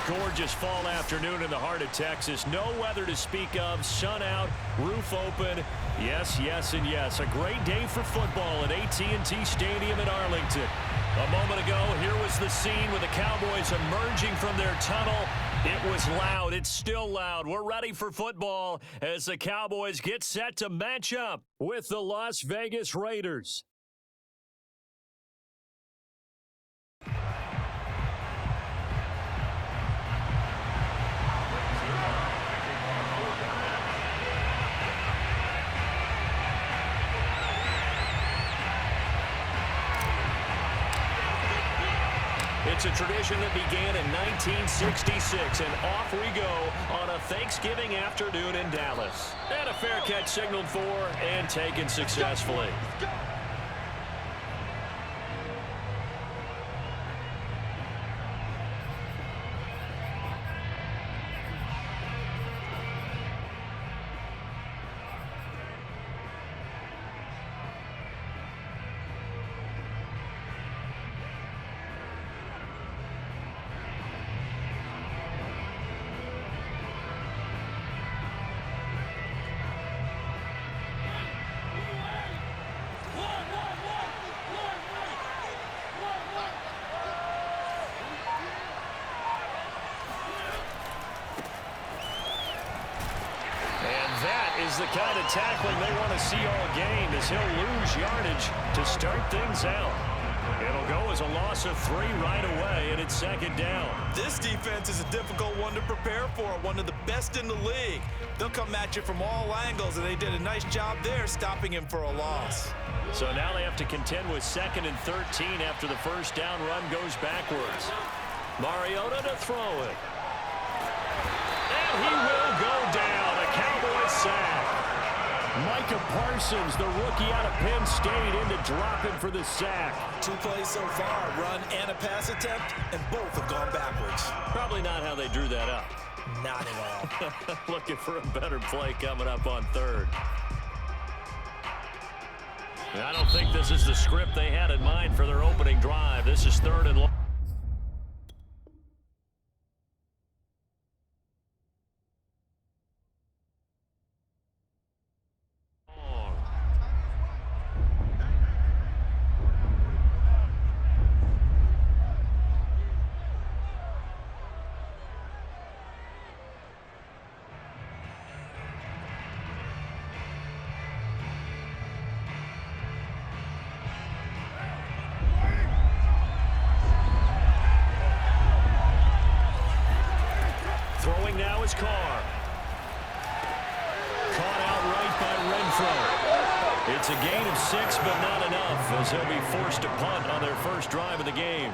Gorgeous fall afternoon in the heart of Texas. No weather to speak of. Sun out, roof open. Yes, yes, and yes. A great day for football at AT&T Stadium in Arlington. A moment ago, here was the scene with the Cowboys emerging from their tunnel. It was loud. It's still loud. We're ready for football as the Cowboys get set to match up with the Las Vegas Raiders. It's a tradition that began in 1966, and off we go on a Thanksgiving afternoon in Dallas. And a fair catch signaled for and taken successfully. Is the kind of tackling they want to see all game as he'll lose yardage to start things out. It'll go as a loss of 3 right away, and it's second down. This defense is a difficult one to prepare for, one of the best in the league. They'll come at you from all angles, and they did a nice job there stopping him for a loss. So now they have to contend with 2nd and 13 after the first down run goes backwards. Mariota to throw it. And he will go down. A Cowboys sack. Micah Parsons, the rookie out of Penn State, in to drop him for the sack. 2 plays so far, run and a pass attempt, and both have gone backwards. Probably not how they drew that up. Not at all. Looking for a better play coming up on 3rd. I don't think this is the script they had in mind for their opening drive. This is 3rd and long. Throwing now is Carr. Caught outright by Renfro. It's a gain of 6, but not enough, as he'll be forced to punt on their first drive of the game.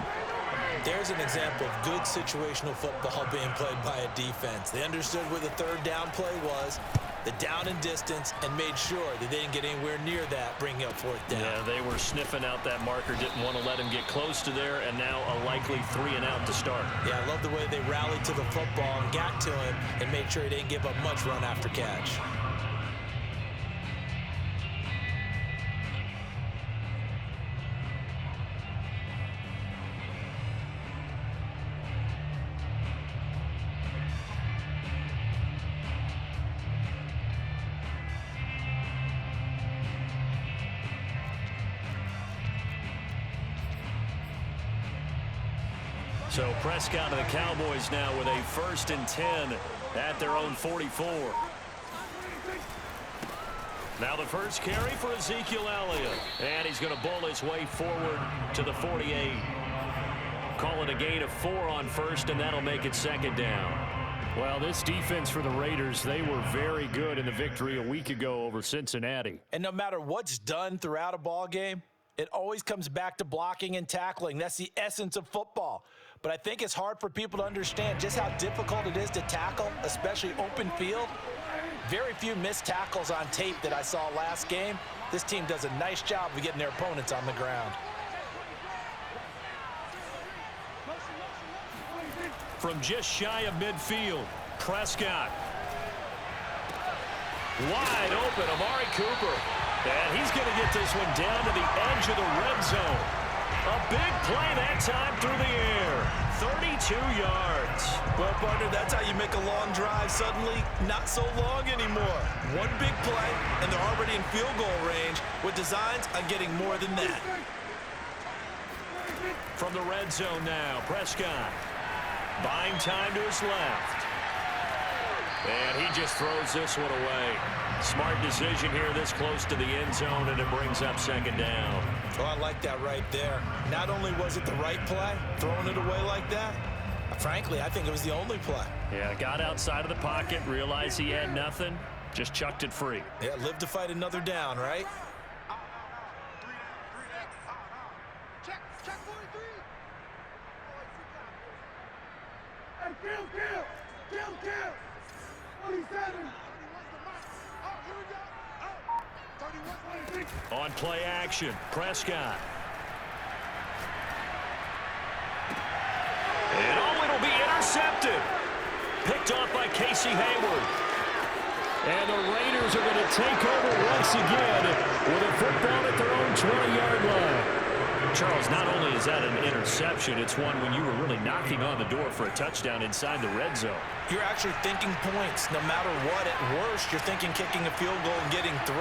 There's an example of good situational football being played by a defense. They understood where the 3rd down play was, the down and distance, and made sure that they didn't get anywhere near that, bringing up 4th down. Yeah, they were sniffing out that marker, didn't want to let him get close to there, and now a likely 3 and out to start. Yeah, I love the way they rallied to the football and got to him and made sure he didn't give up much run after catch. So Prescott and the Cowboys now with a 1st and 10 at their own 44. Now the first carry for Ezekiel Elliott. And he's going to bull his way forward to the 48. Call it a gain of 4 on 1st, and that'll make it 2nd down. Well, this defense for the Raiders, they were very good in the victory a week ago over Cincinnati. And no matter what's done throughout a ball game, it always comes back to blocking and tackling. That's the essence of football. But I think it's hard for people to understand just how difficult it is to tackle, especially open field. Very few missed tackles on tape that I saw last game. This team does a nice job of getting their opponents on the ground. From just shy of midfield, Prescott. Wide open, Amari Cooper. And he's going to get this one down to the edge of the red zone. A big play that time through the air. 32 yards. Well, partner, that's how you make a long drive suddenly not so long anymore. One big play, and they're already in field goal range with designs on getting more than that. From the red zone now, Prescott. Buying time to his left. And he just throws this one away. Smart decision here this close to the end zone, and it brings up second down. Oh, I like that right there. Not only was it the right play, throwing it away like that, frankly, I think it was the only play. Yeah, got outside of the pocket, realized he had nothing, just chucked it free. Yeah, live to fight another down, right? Check 43. Hey, kill. 27. On play action, Prescott. And it'll be intercepted. Picked off by Casey Hayward. And the Raiders are going to take over once again with a football at their own 20-yard line. Charles, not only is that an interception, it's one when you were really knocking on the door for a touchdown inside the red zone. You're actually thinking points. No matter what, at worst, you're thinking kicking a field goal and getting 3.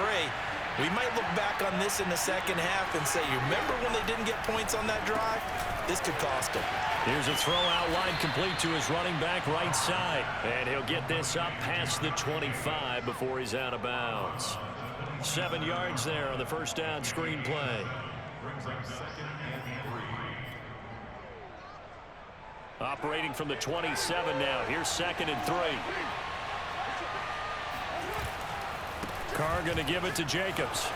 We might look back on this in the second half and say, you remember when they didn't get points on that drive? This could cost them. Here's a throw out line complete to his running back right side. And he'll get this up past the 25 before he's out of bounds. 7 yards there on the first down screen play. Operating from the 27 now. Here's 2nd and 3. Carr going to give it to Jacobs.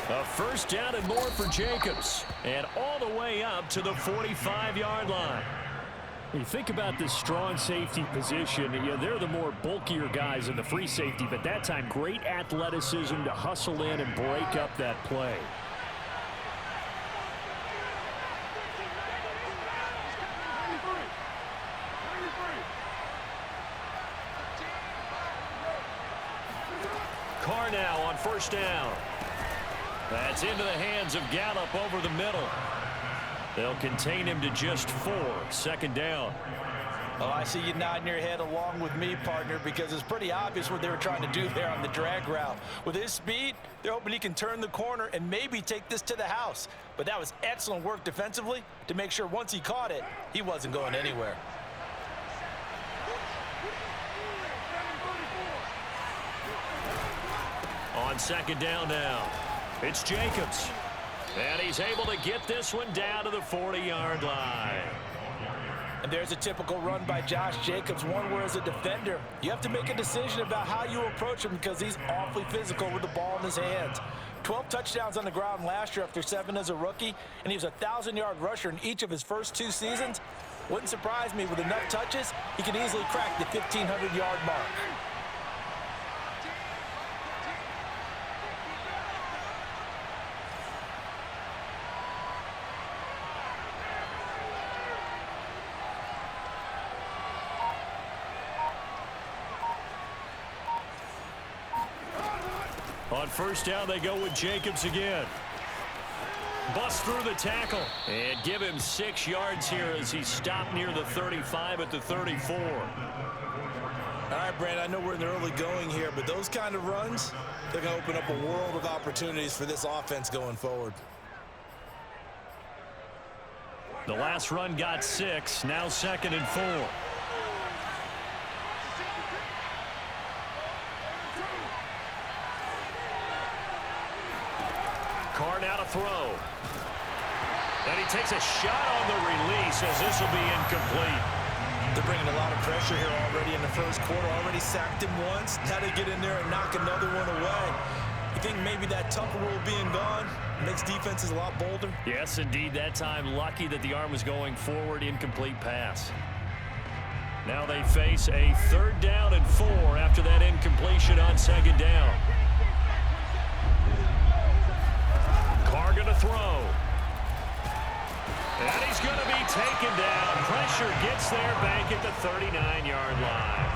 A first down and more for Jacobs. And all the way up to the 45-yard line. When you think about this strong safety position, they're the more bulkier guys in the free safety, but that time great athleticism to hustle in and break up that play. Carr now on first down. That's into the hands of Gallup over the middle. They'll contain him to just 4. 2nd down. Oh, I see you nodding your head along with me, partner, because it's pretty obvious what they were trying to do there on the drag route. With his speed, they're hoping he can turn the corner and maybe take this to the house. But that was excellent work defensively to make sure once he caught it, he wasn't going anywhere. On 2nd down now, it's Jacobs. And he's able to get this one down to the 40-yard line. And there's a typical run by Josh Jacobs, one where as a defender, you have to make a decision about how you approach him because he's awfully physical with the ball in his hands. 12 touchdowns on the ground last year after 7 as a rookie, and he was a 1,000-yard rusher in each of his first 2 seasons. Wouldn't surprise me with enough touches, he could easily crack the 1,500-yard mark. On first down, they go with Jacobs again. Bust through the tackle and give him 6 yards here as he stopped near the 35 at the 34. All right, Brandon, I know we're in the early going here, but those kind of runs, they're going to open up a world of opportunities for this offense going forward. The last run got 6, now 2nd and 4. Carr now to throw. And he takes a shot on the release as this will be incomplete. They're bringing a lot of pressure here already in the first quarter. Already sacked him once. Now they get in there and knock another one away. You think maybe that Tucker rule being gone makes defenses a lot bolder? Yes, indeed. That time lucky that the arm was going forward. Incomplete pass. Now they face a 3rd down and 4 after that incompletion on 2nd down. Carr going to throw. And he's going to be taken down. Pressure gets there back at the 39-yard line.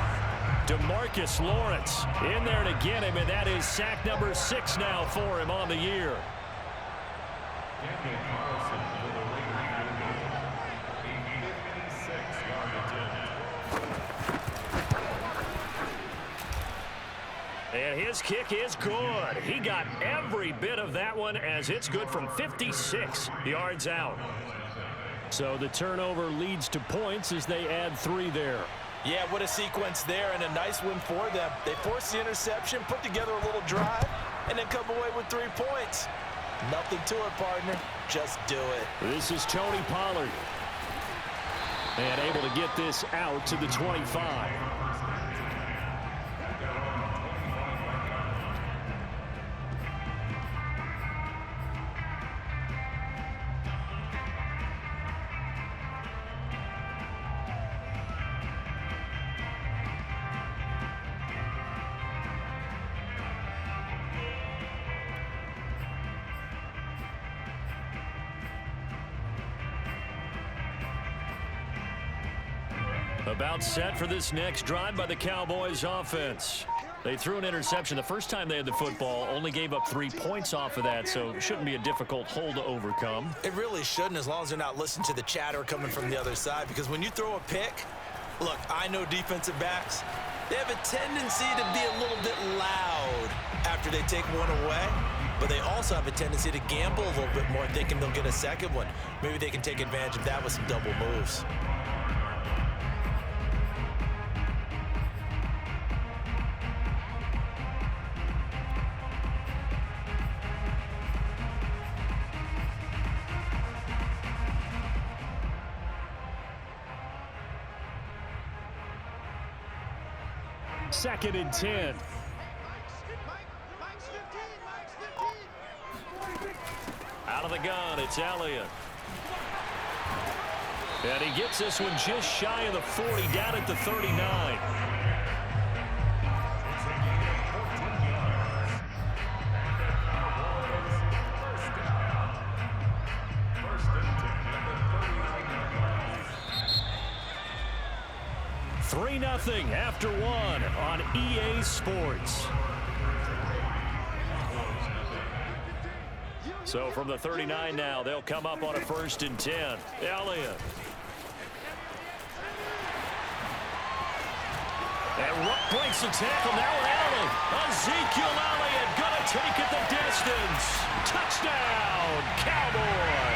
DeMarcus Lawrence in there to get him, and that is sack number 6 now for him on the year. And his kick is good. He got every bit of that one as it's good from 56 yards out. So the turnover leads to points as they add 3 there. Yeah, what a sequence there, and a nice win for them. They forced the interception, put together a little drive, and then come away with 3 points. Nothing to it, partner. Just do it. This is Tony Pollard. And able to get this out to the 25. About set for this next drive by the Cowboys offense. They threw an interception the first time they had the football, only gave up 3 points off of that, so it shouldn't be a difficult hole to overcome. It really shouldn't, as long as they're not listening to the chatter coming from the other side, because when you throw a pick, look, I know defensive backs, they have a tendency to be a little bit loud after they take one away, but they also have a tendency to gamble a little bit more, thinking they'll get a second one. Maybe they can take advantage of that with some double moves. Second and 10. Out of the gun, it's Elliott. And he gets this one just shy of the 40, down at the 39. Nothing after 1 on EA Sports. So from the 39 now, they'll come up on a 1st and 10. Elliott. And breaks the tackle. Now Allen. Ezekiel Elliott gonna take it the distance. Touchdown, Cowboys.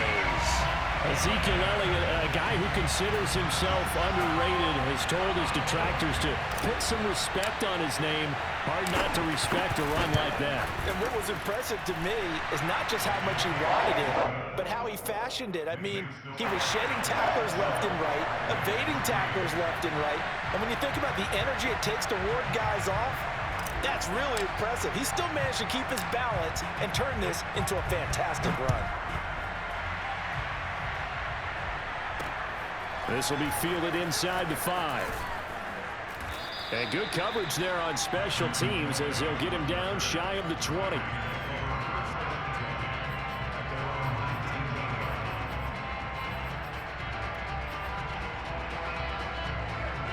Ezekiel Elliott, a guy who considers himself underrated, has told his detractors to put some respect on his name. Hard not to respect a run like that. And what was impressive to me is not just how much he wanted it, but how he fashioned it. I mean, he was shedding tacklers left and right, evading tacklers left and right. And when you think about the energy it takes to ward guys off, that's really impressive. He still managed to keep his balance and turn this into a fantastic run. This will be fielded inside the 5. And good coverage there on special teams as they'll get him down shy of the 20.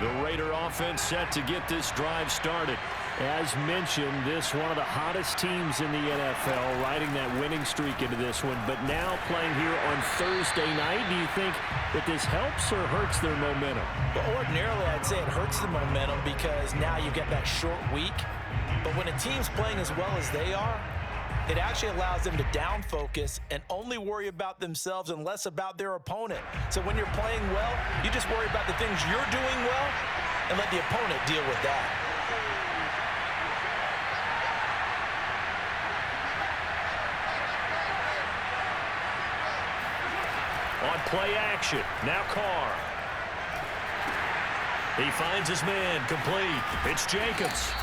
The Raider offense set to get this drive started. As mentioned, this one of the hottest teams in the NFL, riding that winning streak into this one, but now playing here on Thursday night. Do you think that this helps or hurts their momentum? Well, ordinarily, I'd say it hurts the momentum because now you get that short week. But when a team's playing as well as they are, it actually allows them to down focus and only worry about themselves and less about their opponent. So when you're playing well, you just worry about the things you're doing well and let the opponent deal with that. On play action, now Carr. He finds his man, complete. It's Jacobs.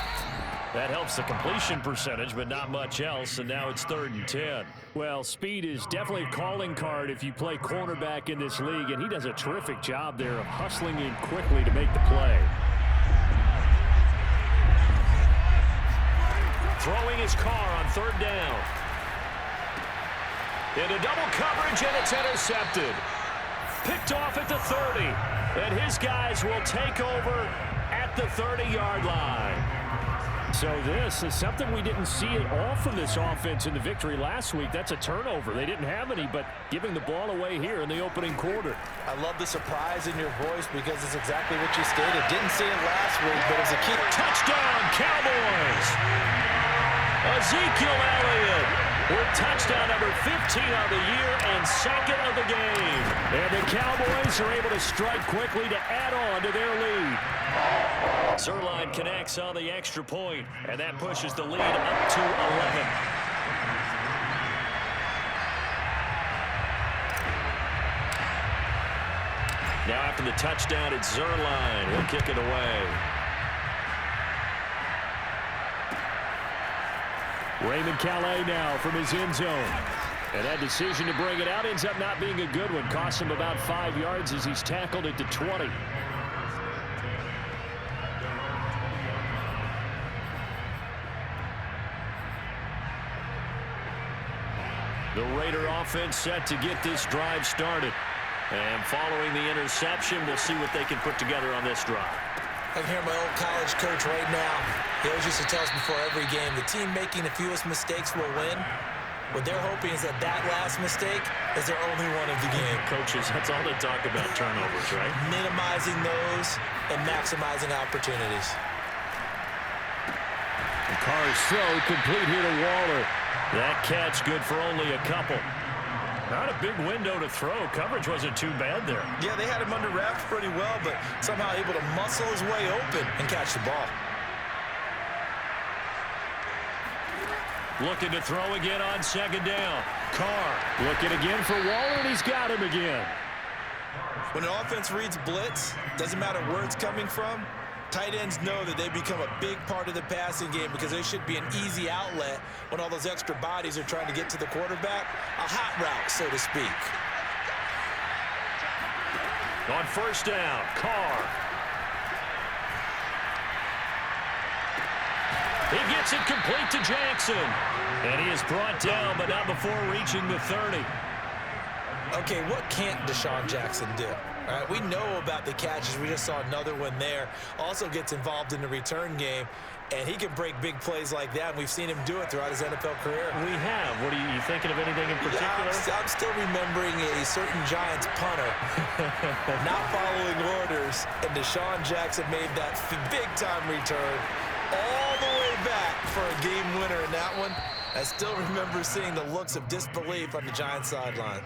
That helps the completion percentage, but not much else, and now it's 3rd and 10. Well, speed is definitely a calling card if you play cornerback in this league, and he does a terrific job there of hustling in quickly to make the play. Throwing his Carr on 3rd down. Into double coverage, and it's intercepted. Picked off at the 30. And his guys will take over at the 30-yard line. So this is something we didn't see at all from this offense in the victory last week. That's a turnover. They didn't have any, but giving the ball away here in the opening quarter. I love the surprise in your voice because it's exactly what you stated. Didn't see it last week, but it was a key. Touchdown, Cowboys! Ezekiel Elliott with touchdown number 15 on the year and second of the game. And the Cowboys are able to strike quickly to add on to their lead. Zerline connects on the extra point, and that pushes the lead up to 11. Now after the touchdown, it's Zerline. He'll kick it away. Raymond Calais now from his end zone. And that decision to bring it out ends up not being a good one. Costs him about 5 yards as he's tackled at the 20. The Raider offense set to get this drive started. And following the interception, we'll see what they can put together on this drive. I can hear my old college coach right now. He always used to tell us before every game, the team making the fewest mistakes will win. What they're hoping is that last mistake is their only one of the game. Coaches, that's all they talk about, turnovers, right? Minimizing those and maximizing opportunities. Carr's throw complete here to Waller. That catch good for only a couple. Not a big window to throw. Coverage wasn't too bad there. Yeah, they had him under wraps pretty well, but somehow able to muscle his way open and catch the ball. Looking to throw again on second down. Carr looking again for Waller, and he's got him again. When an offense reads blitz, doesn't matter where it's coming from, tight ends know that they become a big part of the passing game because they should be an easy outlet when all those extra bodies are trying to get to the quarterback. A hot route, so to speak. On first down, Carr. He gets it complete to Jackson. And he is brought down, but not before reaching the 30. Okay, what can't Deshaun Jackson do? All right, we know about the catches. We just saw another one there. Also gets involved in the return game, and he can break big plays like that, and we've seen him do it throughout his NFL career. We have. What are you thinking of anything in particular? Yeah, I'm still remembering a certain Giants punter not following orders, and Deshaun Jackson made that big-time return all the way back for a game winner in that one. I still remember seeing the looks of disbelief on the Giants sideline.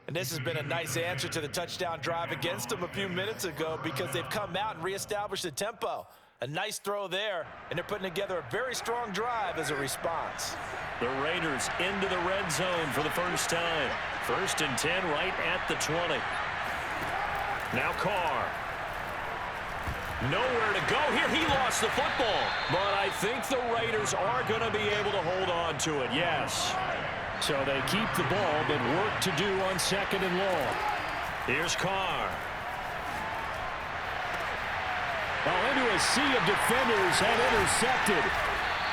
And this has been a nice answer to the touchdown drive against them a few minutes ago because they've come out and reestablished the tempo. A nice throw there, and they're putting together a very strong drive as a response. The Raiders into the red zone for the first time. 1st and 10 right at the 20. Now Carr. Nowhere to go here. He lost the football. But I think the Raiders are going to be able to hold on to it, yes. So they keep the ball, but work to do on second and long. Here's Carr. Well, into a sea of defenders and intercepted.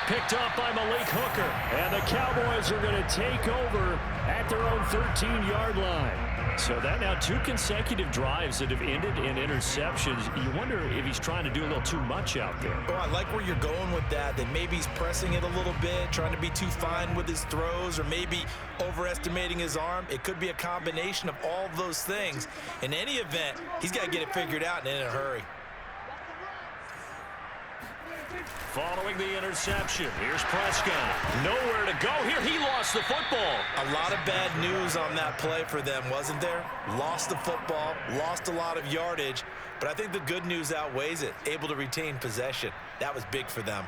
Picked off by Malik Hooker. And the Cowboys are going to take over at their own 13-yard line. So that now 2 consecutive drives that have ended in interceptions. You wonder if he's trying to do a little too much out there. Oh, I like where you're going with that maybe he's pressing it a little bit, trying to be too fine with his throws, or maybe overestimating his arm. It could be a combination of all of those things. In any event, he's got to get it figured out and in a hurry. Following the interception, here's Prescott. Nowhere to go here. He lost the football. A lot of bad news on that play for them, wasn't there? Lost the football, lost a lot of yardage, but I think the good news outweighs it. Able to retain possession. That was big for them.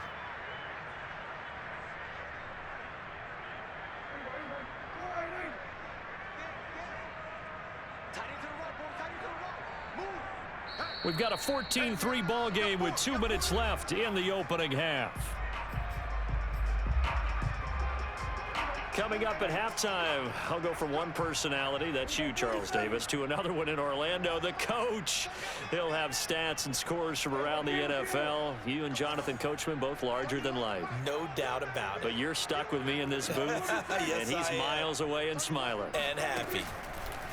We've got a 14-3 ball game with 2 minutes left in the opening half. Coming up at halftime, I'll go from one personality, that's you, Charles Davis, to another one in Orlando, the coach. He'll have stats and scores from around the NFL. You and Jonathan Coachman, both larger than life. No doubt about it. But you're stuck with me in this booth, yes, and he's miles away and smiling. And happy.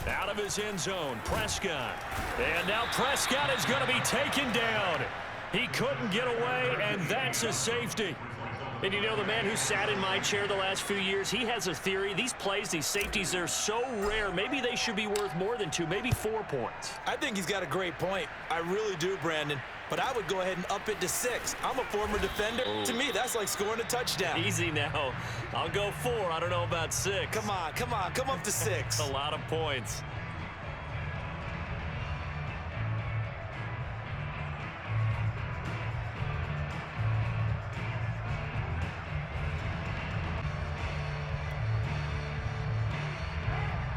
Out of his end zone, Prescott. And now Prescott is going to be taken down. He couldn't get away, and that's a safety. And you know, the man who sat in my chair the last few years, he has a theory. These plays, these safeties, they're so rare. Maybe they should be worth more than 2, maybe 4 points. I think he's got a great point. I really do, Brandon. But I would go ahead and up it to 6. I'm a former defender. Ooh. To me, that's like scoring a touchdown. Easy now. I'll go 4. I don't know about 6. Come on. Come up to 6. A lot of points.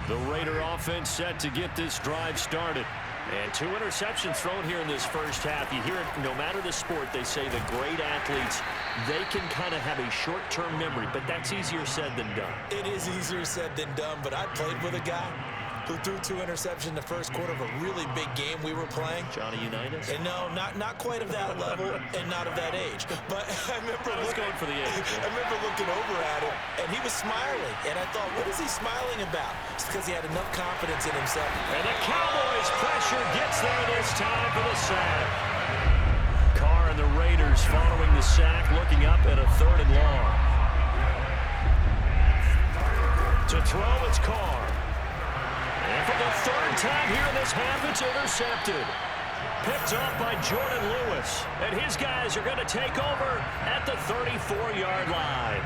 The Raider offense set to get this drive started. And 2 interceptions thrown here in this first half. You hear it, no matter the sport, they say the great athletes, they can kind of have a short-term memory, but that's easier said than done. It is easier said than done, but I played with a guy who threw 2 interceptions in the first quarter of a really big game we were playing. Johnny Unitas? And no, not quite of that level and not of that age. But I remember going for the age. I remember looking over at him, and he was smiling. And I thought, what is he smiling about? It's because he had enough confidence in himself. And the Cowboys' pressure gets there this time for the sack. Carr and the Raiders following the sack, looking up at a 3rd and long. To throw, it's Carr. And for the 3rd time here in this half, it's intercepted. Picked off by Jordan Lewis. And his guys are going to take over at the 34-yard line.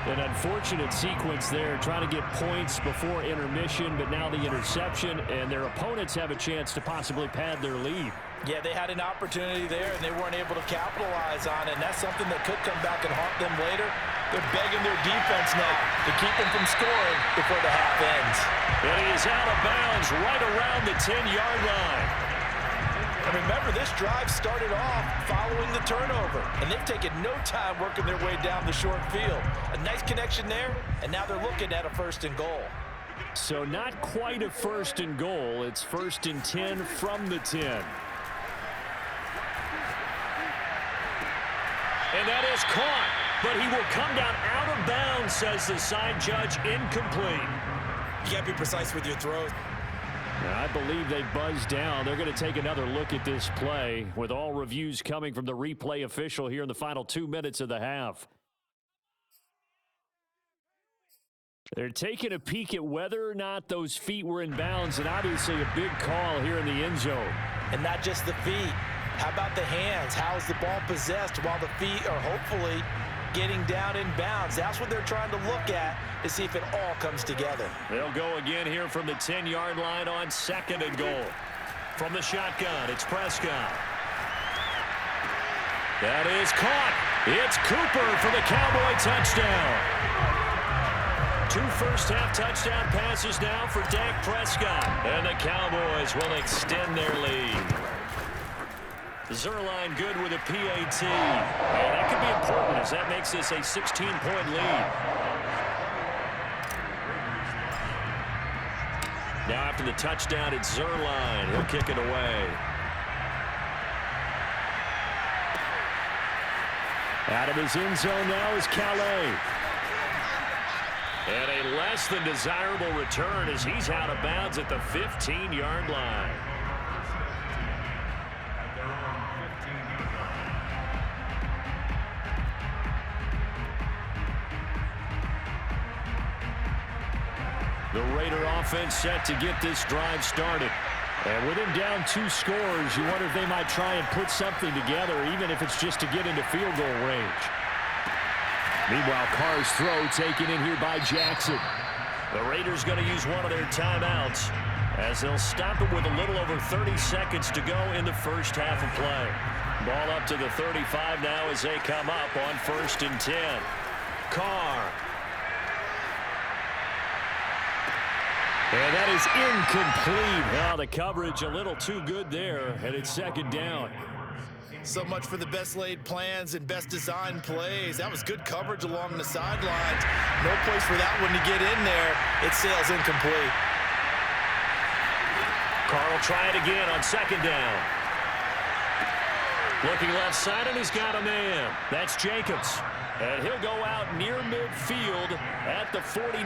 An unfortunate sequence there, trying to get points before intermission, but now the interception, and their opponents have a chance to possibly pad their lead. Yeah, they had an opportunity there, and they weren't able to capitalize on it, and that's something that could come back and haunt them later. They're begging their defense now to keep them from scoring before the half ends. And he is out of bounds right around the 10-yard line. And remember, this drive started off following the turnover, and they've taken no time working their way down the short field. A nice connection there, and now they're looking at a 1st and goal. So not quite a 1st and goal. It's 1st and 10 from the 10. And that is caught, but he will come down out of bounds, says the side judge, incomplete. You got to be precise with your throws. I believe they buzzed down. They're going to take another look at this play with all reviews coming from the replay official here in the final 2 minutes of the half. They're taking a peek at whether or not those feet were in bounds, and obviously a big call here in the end zone. And not just the feet. How about the hands? How is the ball possessed while the feet are hopefully getting down in bounds? That's what they're trying to look at to see if it all comes together. They'll go again here from the 10-yard line on 2nd and goal. From the shotgun, it's Prescott. That is caught. It's Cooper for the Cowboy touchdown. 2 first-half touchdown passes now for Dak Prescott. And the Cowboys will extend their lead. Zuerlein good with a PAT. And that could be important as that makes this a 16-point lead. Now after the touchdown, it's Zuerlein. He'll kick it away. Out of his end zone now is Calais. And a less than desirable return as he's out of bounds at the 15-yard line. The Raider offense set to get this drive started. And with him down 2 scores, you wonder if they might try and put something together, even if it's just to get into field goal range. Meanwhile, Carr's throw taken in here by Jackson. The Raiders going to use one of their timeouts as they'll stop it with a little over 30 seconds to go in the first half of play. Ball up to the 35 now as they come up on 1st and 10. Carr. And that is incomplete. Now the coverage a little too good there, and it's 2nd down. So much for the best laid plans and best designed plays. That was good coverage along the sidelines. No place for that one to get in there. It sails incomplete. Carr will try it again on 2nd down. Looking left side, and he's got a man. That's Jacobs. And he'll go out near midfield at the 49.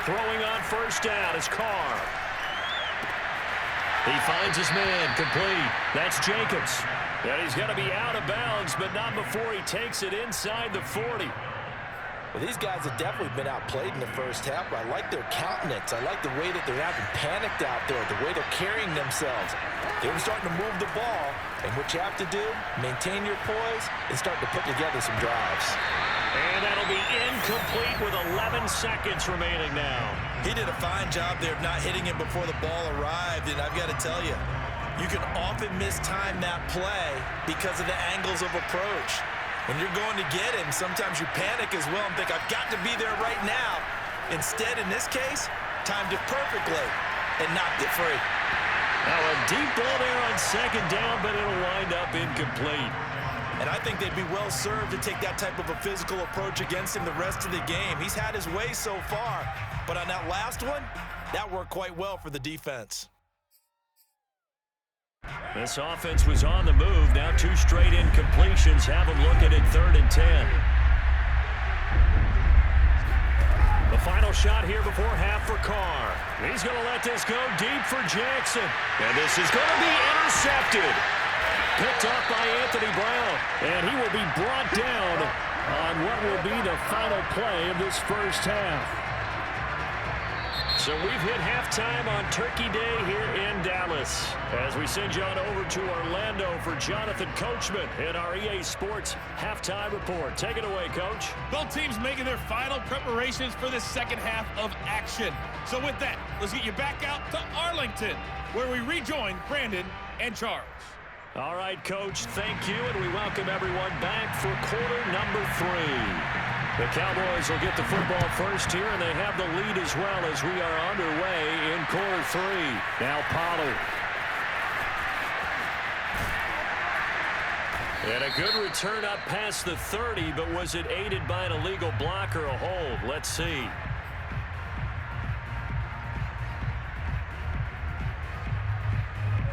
Throwing on 1st down is Carr. He finds his man, complete. That's Jacobs. And he's going to be out of bounds, but not before he takes it inside the 40. Well, these guys have definitely been outplayed in the first half, but I like their countenance. I like the way that they're acting panicked out there, the way they're carrying themselves. They're starting to move the ball, and what you have to do, maintain your poise and start to put together some drives. And that'll be incomplete with 11 seconds remaining now. He did a fine job there of not hitting him before the ball arrived, and I've got to tell you, you can often mistime that play because of the angles of approach. When you're going to get him, sometimes you panic as well and think, I've got to be there right now. Instead, in this case, timed it perfectly and knocked it free. Now a deep ball there on second down, but it'll wind up incomplete. And I think they'd be well served to take that type of a physical approach against him the rest of the game. He's had his way so far, but on that last one, that worked quite well for the defense. This offense was on the move. Now 2 straight incompletions have them looking at 3rd and 10. The final shot here before half for Carr. He's going to let this go deep for Jackson. And this is going to be intercepted. Picked off by Anthony Brown. And he will be brought down on what will be the final play of this first half. So we've hit halftime on Turkey Day here in Dallas. As we send you on over to Orlando for Jonathan Coachman in our EA Sports Halftime Report. Take it away, Coach. Both teams making their final preparations for the second half of action. So with that, let's get you back out to Arlington, where we rejoin Brandon and Charles. All right, Coach, thank you, and we welcome everyone back for quarter number 3. The Cowboys will get the football first here, and they have the lead as well as we are underway in quarter 3. Now Pollard. And a good return up past the 30, but was it aided by an illegal block or a hold? Let's see.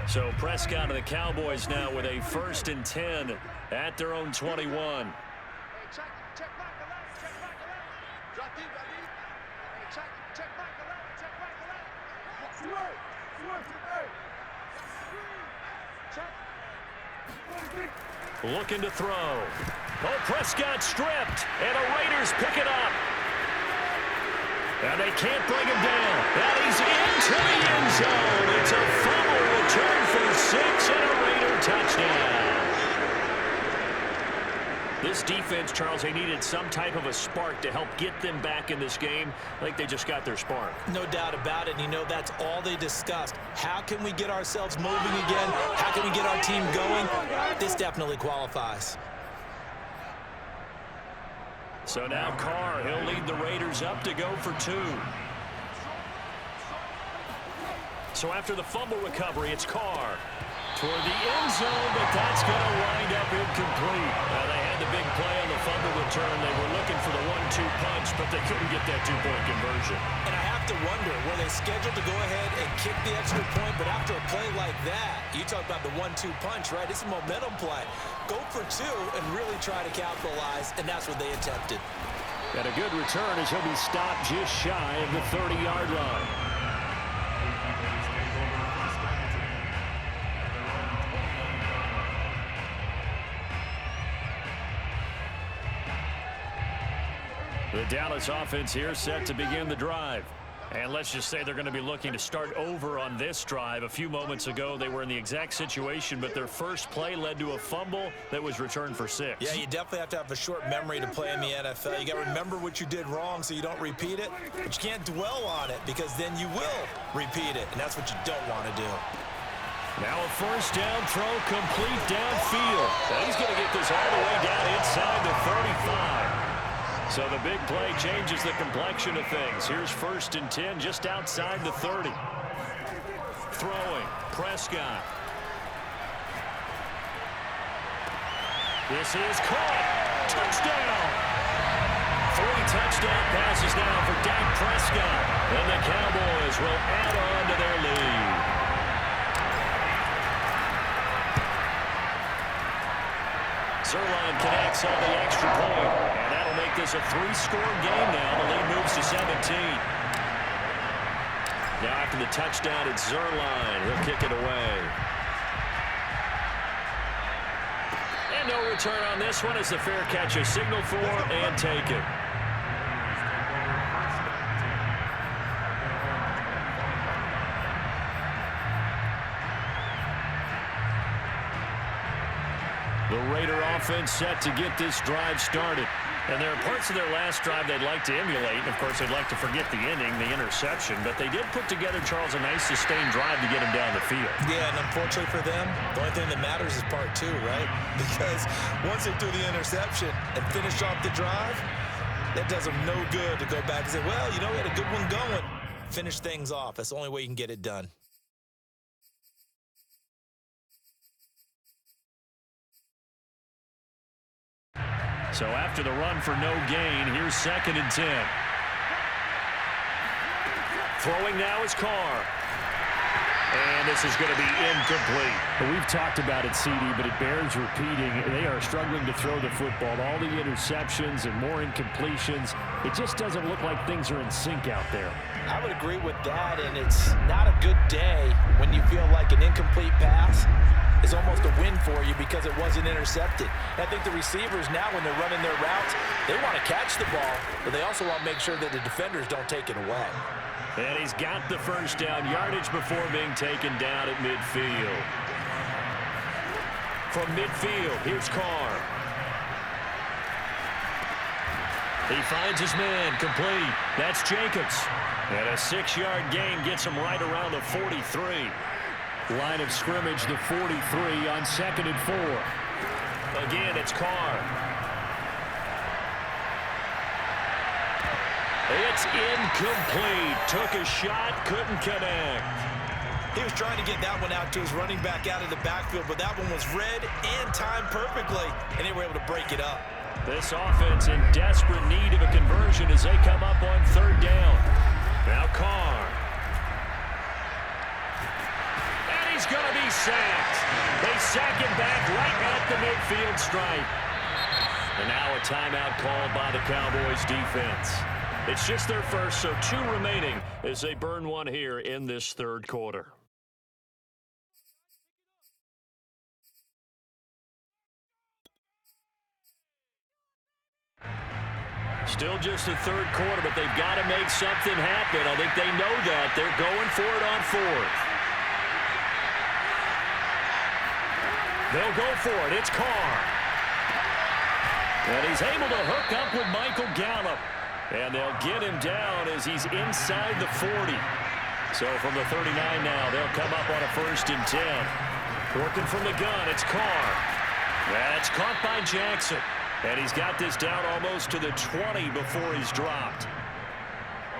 So Prescott and the Cowboys now with a 1st and 10 at their own 21. Looking to throw. Oh, Prescott stripped, and the Raiders pick it up. And they can't bring him down. And he's into the end zone. It's a fumble return for 6 and a Raider touchdown. This defense, Charles, they needed some type of a spark to help get them back in this game. I think they just got their spark. No doubt about it. And you know, that's all they discussed. How can we get ourselves moving again? How can we get our team going? This definitely qualifies. So now Carr, he'll lead the Raiders up to go for 2. So after the fumble recovery, it's Carr toward the end zone, but that's going to wind up incomplete. They had the big play on the fumble return. They were looking for the 1-2 punch, but they couldn't get that 2-point conversion. And I have to wonder, were they scheduled to go ahead and kick the extra point? But after a play like that, you talk about the 1-2 punch, right? It's a momentum play. Go for 2 and really try to capitalize, and that's what they attempted. And a good return as he'll be stopped just shy of the 30-yard line. The Dallas offense here set to begin the drive. And let's just say they're going to be looking to start over on this drive. A few moments ago, they were in the exact situation, but their first play led to a fumble that was returned for 6. Yeah, you definitely have to have a short memory to play in the NFL. You got to remember what you did wrong so you don't repeat it, but you can't dwell on it because then you will repeat it, and that's what you don't want to do. Now a first down throw complete downfield. And he's going to get this all the way down inside the 35. So the big play changes the complexion of things. Here's 1st and 10 just outside the 30. Throwing, Prescott. This is caught. Touchdown. 3 touchdown passes now for Dak Prescott. And the Cowboys will add on to their lead. Zerline connects on the extra point. And that'll make this a 3-score game now. The lead moves to 17. Now after marking the touchdown at Zerline. He'll kick it away. And no return on this one as the fair catch is signaled for and taken. The Raider offense set to get this drive started. And there are parts of their last drive they'd like to emulate. And, of course, they'd like to forget the ending, the interception. But they did put together, Charles, a nice sustained drive to get him down the field. Yeah, and unfortunately for them, the only thing that matters is part two, right? Because once they threw the interception and finished off the drive, that does them no good to go back and say, well, you know, we had a good one going. Finish things off. That's the only way you can get it done. So after the run for no gain, here's 2nd and 10. Throwing now is Carr. And this is going to be incomplete. We've talked about it, CD, but it bears repeating. They are struggling to throw the football. All the interceptions and more incompletions. It just doesn't look like things are in sync out there. I would agree with that, and it's not a good day when you feel like an incomplete pass is almost a win for you because it wasn't intercepted. And I think the receivers now, when they're running their routes, they want to catch the ball, but they also want to make sure that the defenders don't take it away. And he's got the first down yardage before being taken down at midfield. From midfield, here's Carr. He finds his man, complete. That's Jacobs. And a 6-yard gain gets him right around the 43. Line of scrimmage, the 43 on 2nd and 4. Again, it's Carr. It's incomplete. Took a shot, couldn't connect. He was trying to get that one out to his running back out of the backfield, but that one was read and timed perfectly, and they were able to break it up. This offense in desperate need of a conversion as they come up on 3rd down. Now Carr. He's going to be sacked. They sack him back right at the midfield stripe. And now a timeout called by the Cowboys defense. It's just their first, so 2 remaining as they burn one here in this 3rd quarter. Still just the 3rd quarter, but they've got to make something happen. I think they know that. They're going for it on 4th. They'll go for it. It's Carr. And he's able to hook up with Michael Gallup. And they'll get him down as he's inside the 40. So from the 39 now, they'll come up on a 1st and 10. Working from the gun, it's Carr. That's caught by Jackson. And he's got this down almost to the 20 before he's dropped.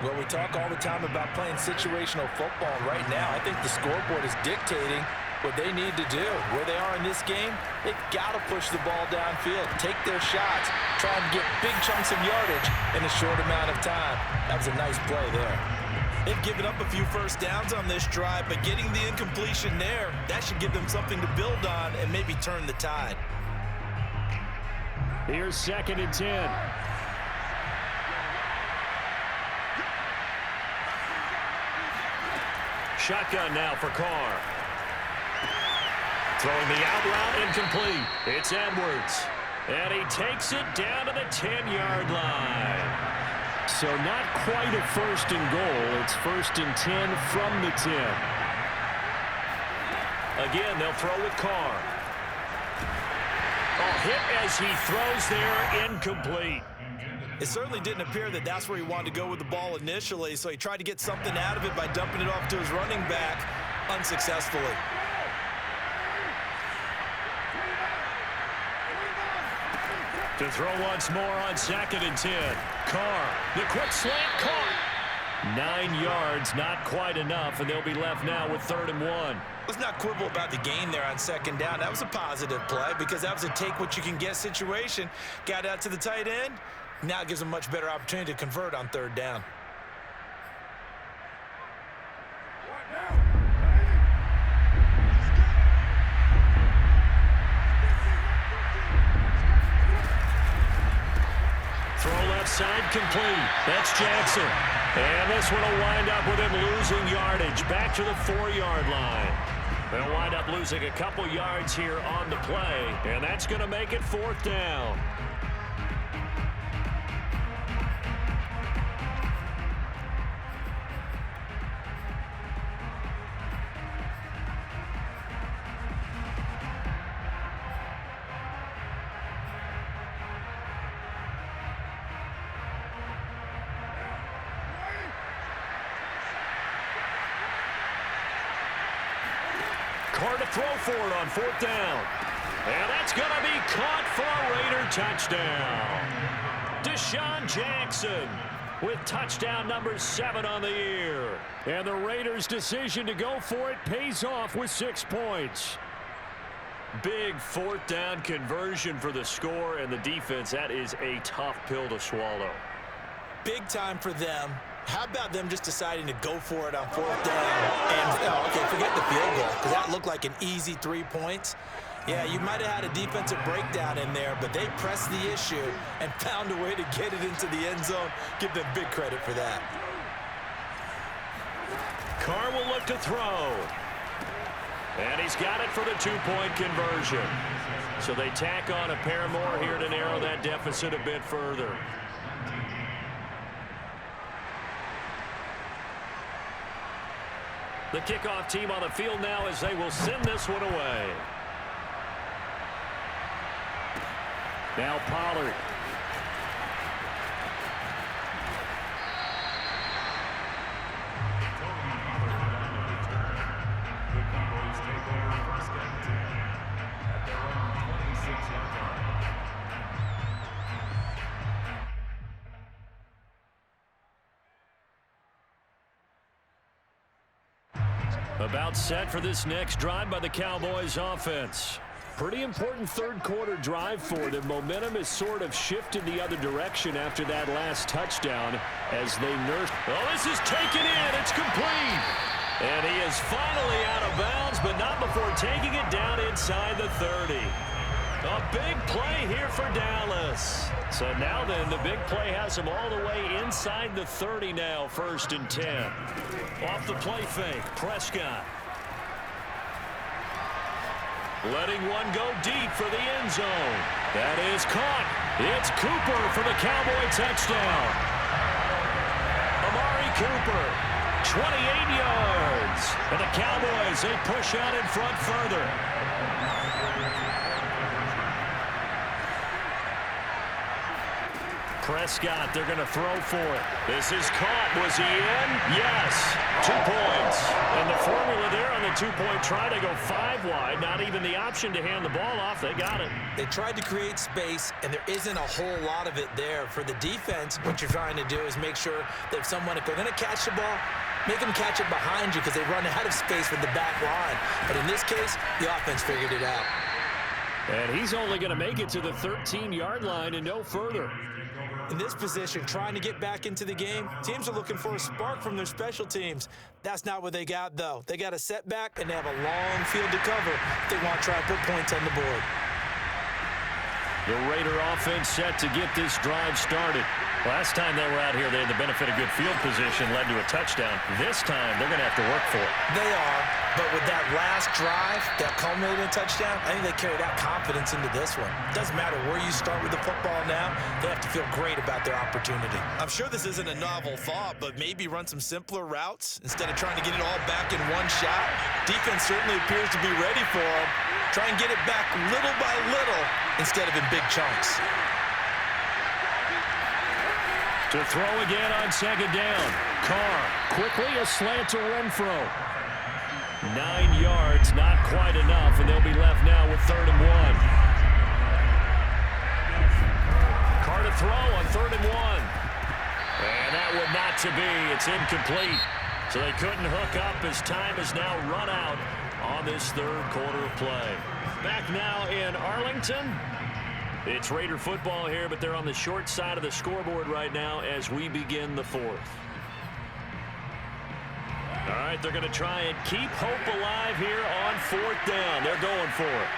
Well, we talk all the time about playing situational football. Right now, I think the scoreboard is dictating what they need to do. Where they are in this game, they've got to push the ball downfield, take their shots, try and get big chunks of yardage in a short amount of time. That was a nice play there. They've given up a few first downs on this drive, but getting the incompletion there, that should give them something to build on and maybe turn the tide. Here's 2nd and 10. Shotgun now for Carr. Throwing the out route, incomplete. It's Edwards. And he takes it down to the 10-yard line. So not quite a 1st and goal. It's 1st and 10 from the 10. Again, they'll throw with Carr. A hit as he throws there, incomplete. It certainly didn't appear that that's where he wanted to go with the ball initially, so he tried to get something out of it by dumping it off to his running back unsuccessfully. To throw once more on 2nd and 10. Carr, the quick slant, caught. 9 yards, not quite enough, and they'll be left now with 3rd and 1. Let's not quibble about the gain there on 2nd down. That was a positive play because that was a take-what-you-can-get situation. Got out to the tight end. Now it gives them a much better opportunity to convert on 3rd down. Throw left side complete. That's Jackson. And this one will wind up with him losing yardage back to the 4-yard line. They'll wind up losing a couple yards here on the play, and that's going to make it 4th down. Carr to throw for it on 4th down. And that's going to be caught for a Raider touchdown. Deshaun Jackson with touchdown number 7 on the year. And the Raiders' decision to go for it pays off with 6 points. Big 4th down conversion for the score, and the defense, that is a tough pill to swallow. Big time for them. How about them just deciding to go for it on 4th down? And, okay, forget the field goal, because that looked like an easy 3 points. Yeah, you might have had a defensive breakdown in there, but they pressed the issue and found a way to get it into the end zone. Give them big credit for that. Carr will look to throw. And he's got it for the 2-point conversion. So they tack on a pair more here to narrow that deficit a bit further. The kickoff team on the field now as they will send this one away. Now Pollard. About set for this next drive by the Cowboys offense. Pretty important third-quarter drive for them. Momentum has sort of shifted the other direction after that last touchdown as they nurse. Oh, this is taken in. It's complete. And he is finally out of bounds, but not before taking it down inside the 30. A big play here for Dallas. So now then, the big play has him all the way inside the 30 now, 1st and 10. Off the play fake, Prescott. Letting one go deep for the end zone. That is caught. It's Cooper for the Cowboy touchdown. Amari Cooper, 28 yards. And the Cowboys, they push out in front further. Prescott, they're going to throw for it. This is caught. Was he in? Yes. 2 points. And the formula there on the 2-point try to go 5 wide. Not even the option to hand the ball off. They got it. They tried to create space, and there isn't a whole lot of it there. For the defense, what you're trying to do is make sure that if they're going to catch the ball, make them catch it behind you because they run out of space with the back line. But in this case, the offense figured it out. And he's only going to make it to the 13-yard line and no further. In this position, trying to get back into the game, teams are looking for a spark from their special teams. That's not what they got, though. They got a setback, and they have a long field to cover if they want to try to put points on the board. The Raider offense set to get this drive started. Last time they were out here, they had the benefit of good field position, led to a touchdown. This time, they're going to have to work for it. They are, but with that last drive, that culminated in a touchdown, I think they carry that confidence into this one. It doesn't matter where you start with the football now, they have to feel great about their opportunity. I'm sure this isn't a novel thought, but maybe run some simpler routes instead of trying to get it all back in one shot. Defense certainly appears to be ready for them. Try and get it back little by little instead of in big chunks. To throw again on 2nd down. Carr quickly a slant to Renfro. 9 yards, not quite enough, and they'll be left now with 3rd and 1. Carr to throw on 3rd and 1. And that would not to be. It's incomplete. So they couldn't hook up as time is now run out on this 3rd quarter of play. Back now in Arlington. It's Raider football here, but they're on the short side of the scoreboard right now as we begin the 4th. All right, they're going to try and keep hope alive here on 4th down. They're going for it.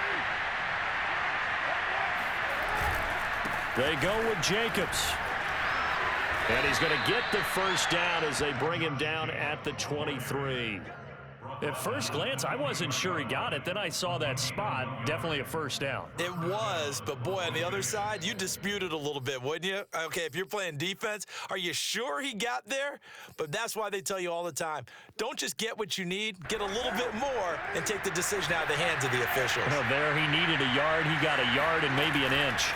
They go with Jacobs. And he's going to get the first down as they bring him down at the 23. At first glance, I wasn't sure he got it. Then I saw that spot. Definitely a first down. It was, but boy, on the other side, you dispute it a little bit, wouldn't you? Okay, if you're playing defense, are you sure he got there? But that's why they tell you all the time, don't just get what you need, get a little bit more, and take the decision out of the hands of the officials. Well, there he needed a yard. He got a yard and maybe an inch.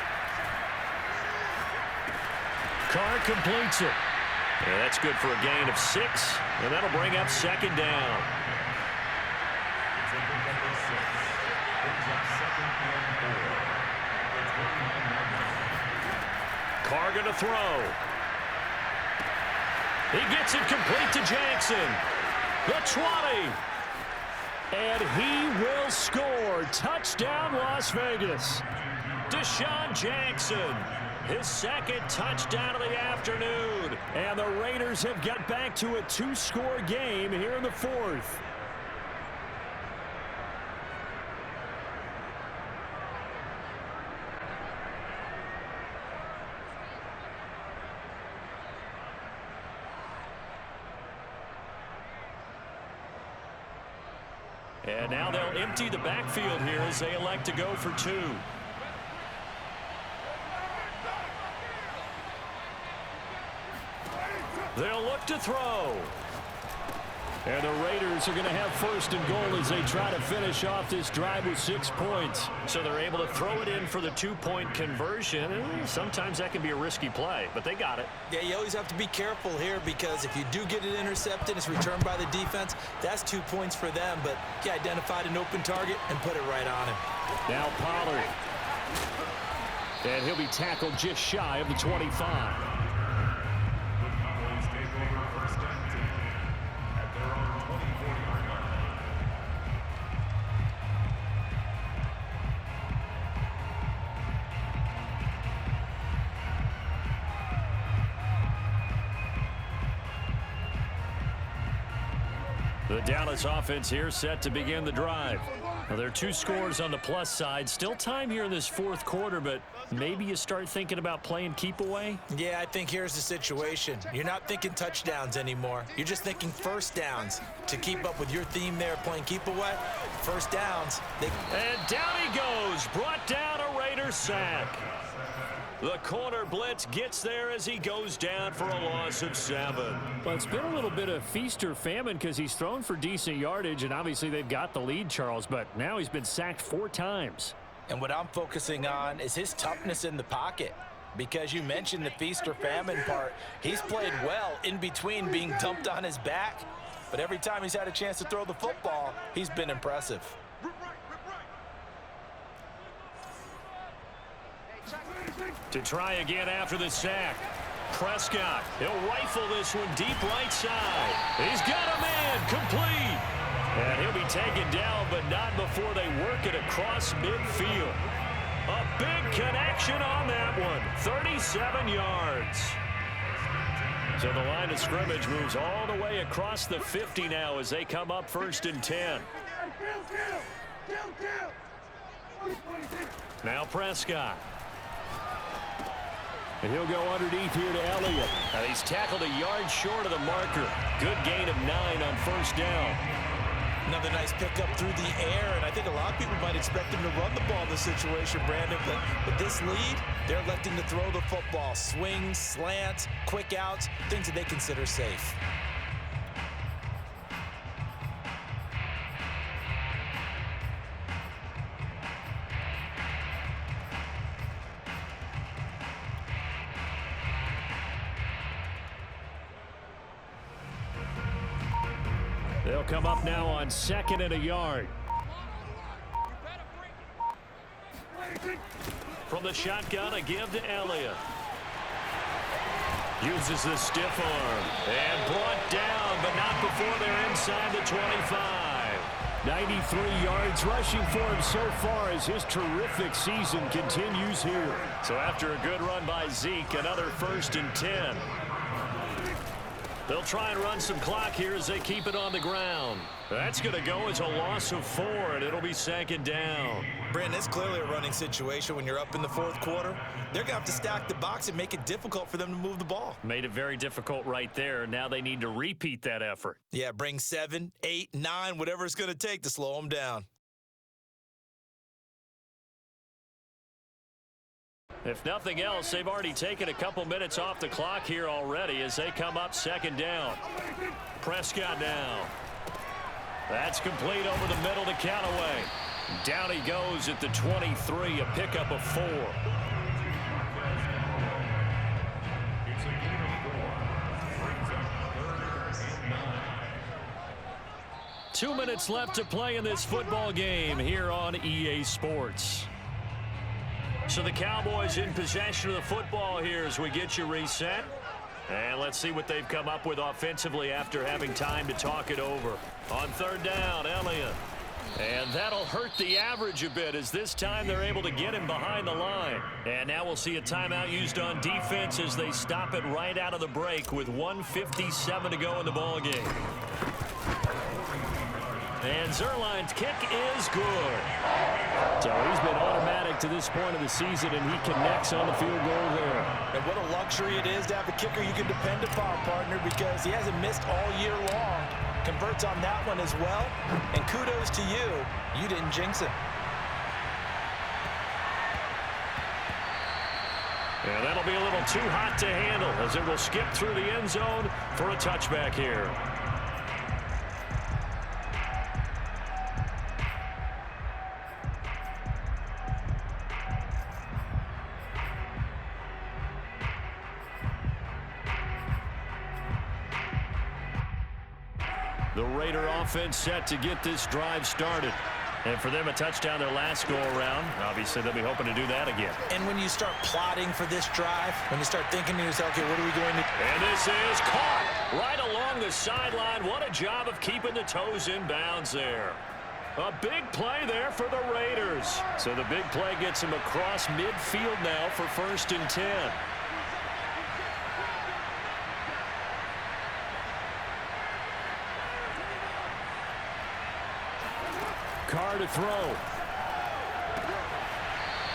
Carr completes it. Yeah, that's good for a gain of 6, and that'll bring up second down. Carr going to throw. He gets it complete to Jackson. The 20. And he will score. Touchdown, Las Vegas. Deshaun Jackson. His second touchdown of the afternoon. And the Raiders have got back to a 2-score game here in the fourth. And now they'll empty the backfield here as they elect to go for 2. They'll look to throw. And the Raiders are going to have first and goal as they try to finish off this drive with 6 points. So they're able to throw it in for the 2-point conversion. Sometimes that can be a risky play, but they got it. Yeah, you always have to be careful here because if you do get it intercepted, it's returned by the defense. That's 2 points for them, but he identified an open target and put it right on him. Now Pollard. And he'll be tackled just shy of the 25. The Dallas offense here set to begin the drive. Well, there are 2 scores on the plus side. Still time here in this fourth quarter, but maybe you start thinking about playing keep away? Yeah, I think here's the situation. You're not thinking touchdowns anymore. You're just thinking first downs. To keep up with your theme there, playing keep away, first downs. And down he goes. Brought down a Raiders sack. The corner blitz gets there as he goes down for a loss of 7. Well, it's been a little bit of feast or famine because he's thrown for decent yardage, and obviously they've got the lead, Charles, but now he's been sacked 4 times. And what I'm focusing on is his toughness in the pocket. Because you mentioned the feast or famine part. He's played well in between being dumped on his back, but every time he's had a chance to throw the football, he's been impressive. To try again after the sack. Prescott, he'll rifle this one deep right side. He's got a man, complete. And he'll be taken down, but not before they work it across midfield. A big connection on that one, 37 yards. So the line of scrimmage moves all the way across the 50 now as they come up 1st and 10. Now Prescott. And he'll go underneath here to Elliott. And he's tackled a yard short of the marker. Good gain of 9 on first down. Another nice pickup through the air, and I think a lot of people might expect him to run the ball in this situation, Brandon, but with this lead, they're electing to throw the football. Swings, slants, quick outs, things that they consider safe. They'll come up now on 2nd and a yard. From the shotgun, a give to Elliott. Uses the stiff arm. And brought down, but not before they're inside the 25. 93 yards rushing for him so far as his terrific season continues here. So after a good run by Zeke, another 1st and 10. They'll try and run some clock here as they keep it on the ground. That's going to go as a loss of 4, and it'll be second down. Brandon, it's clearly a running situation when you're up in the fourth quarter. They're going to have to stack the box and make it difficult for them to move the ball. Made it very difficult right there. Now they need to repeat that effort. Yeah, bring 7, 8, 9, whatever it's going to take to slow them down. If nothing else, they've already taken a couple minutes off the clock here already as they come up second down. Prescott now. That's complete over the middle to Callaway. Down he goes at the 23, a pickup of 4. Two minutes left to play in this football game here on EA Sports. So the Cowboys in possession of the football here as we get you reset. And let's see what they've come up with offensively after having time to talk it over. On third down, Elliott. And that'll hurt the average a bit as this time they're able to get him behind the line. And now we'll see a timeout used on defense as they stop it right out of the break with 1:57 to go in the ballgame. And Zerline's kick is good. So he's been automatic to this point of the season, and he connects on the field goal there. And what a luxury it is to have a kicker you can depend upon, partner, because he hasn't missed all year long. Converts on that one as well. And kudos to you. You didn't jinx it. And that'll be a little too hot to handle as it will skip through the end zone for a touchback here. The Raider offense set to get this drive started. And for them, a touchdown their last go-around. Obviously, they'll be hoping to do that again. And when you start plotting for this drive, when you start thinking to yourself, okay, what are we going to do? And this is caught right along the sideline. What a job of keeping the toes in bounds there. A big play there for the Raiders. So the big play gets them across midfield now for 1st and 10. Carr to throw.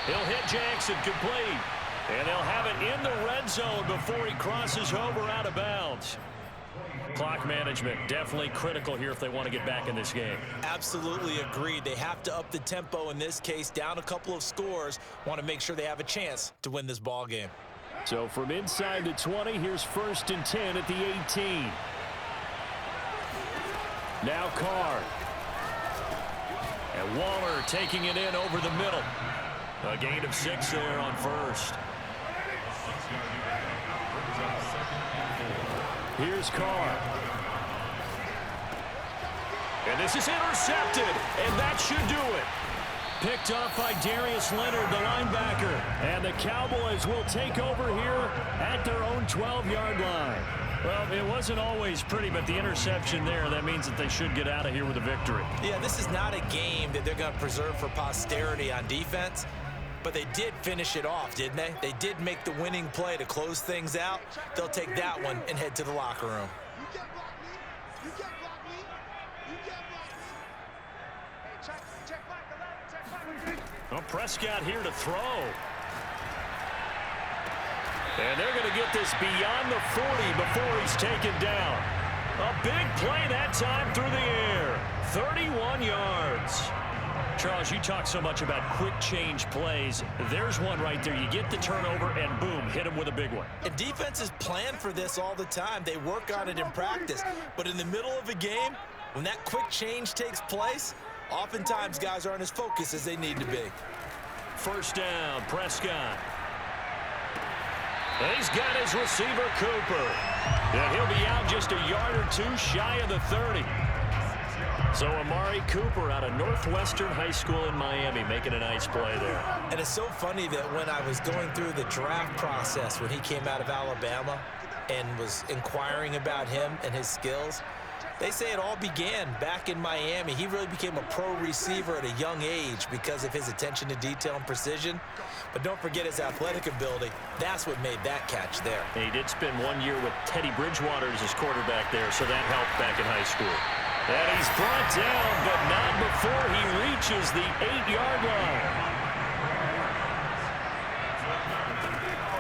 He'll hit Jackson complete. And they'll have it in the red zone before he crosses over out of bounds. Clock management definitely critical here if they want to get back in this game. Absolutely agreed. They have to up the tempo in this case, down a couple of scores. Want to make sure they have a chance to win this ball game. So from inside the 20, here's 1st and 10 at the 18. Now Carr. And Waller taking it in over the middle. A gain of 6 there on 1st. Here's Carr. And this is intercepted. And that should do it. Picked off by Darius Leonard, the linebacker. And the Cowboys will take over here at their own 12-yard line. Well, it wasn't always pretty, but the interception there, that means that they should get out of here with a victory. Yeah, this is not a game that they're going to preserve for posterity on defense, but they did finish it off, didn't they? They did make the winning play to close things out. They'll take that one and head to the locker room. You can't block me. You can't block me. You can't block me. Hey, check back the line. Check back. Well, Prescott here to throw. And they're going to get this beyond the 40 before he's taken down. A big play that time through the air. 31 yards. Charles, you talk so much about quick change plays. There's one right there. You get the turnover and boom, hit him with a big one. And defenses plan for this all the time. They work on it in practice. But in the middle of a game, when that quick change takes place, oftentimes guys aren't as focused as they need to be. 1st down, Prescott. He's got his receiver, Cooper. And he'll be out just a yard or 2 shy of the 30. So Amari Cooper out of Northwestern High School in Miami making a nice play there. And it's so funny that when I was going through the draft process when he came out of Alabama and was inquiring about him and his skills, They say it all began back in Miami. He really became a pro receiver at a young age because of his attention to detail and precision. But don't forget his athletic ability. That's what made that catch there. He did spend 1 year with Teddy Bridgewater as his quarterback there, so that helped back in high school. And he's brought down, but not before he reaches the 8-yard line.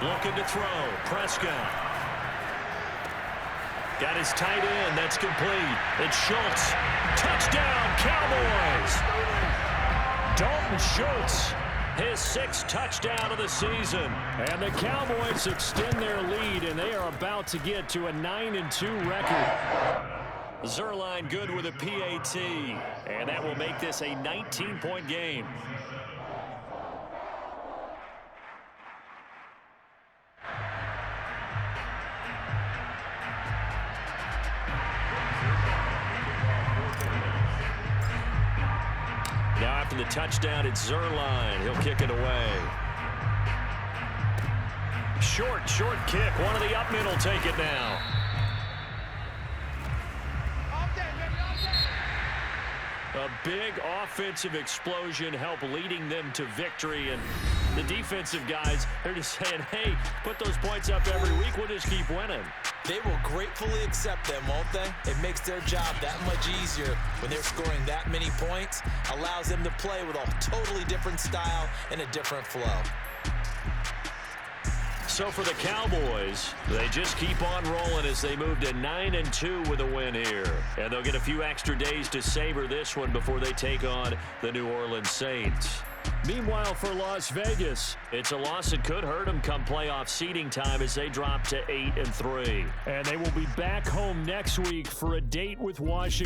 Looking to throw. Prescott. Got his tight end. That's complete. It's Schultz. Touchdown, Cowboys. Dalton Schultz, his 6th touchdown of the season. And the Cowboys extend their lead, and they are about to get to a 9-2 record. Zerline good with a PAT, and that will make this a 19-point game. Now after the touchdown, it's Zerline. He'll kick it away. Short kick. One of the up men will take it now. A big offensive explosion helped leading them to victory. And the defensive guys, they're just saying, hey, put those points up every week. We'll just keep winning. They will gratefully accept them, won't they? It makes their job that much easier when they're scoring that many points. Allows them to play with a totally different style and a different flow. So for the Cowboys, they just keep on rolling as they move to 9-2 with a win here. And they'll get a few extra days to savor this one before they take on the New Orleans Saints. Meanwhile, for Las Vegas, it's a loss that could hurt them come playoff seeding time as they drop to 8-3. And they will be back home next week for a date with Washington.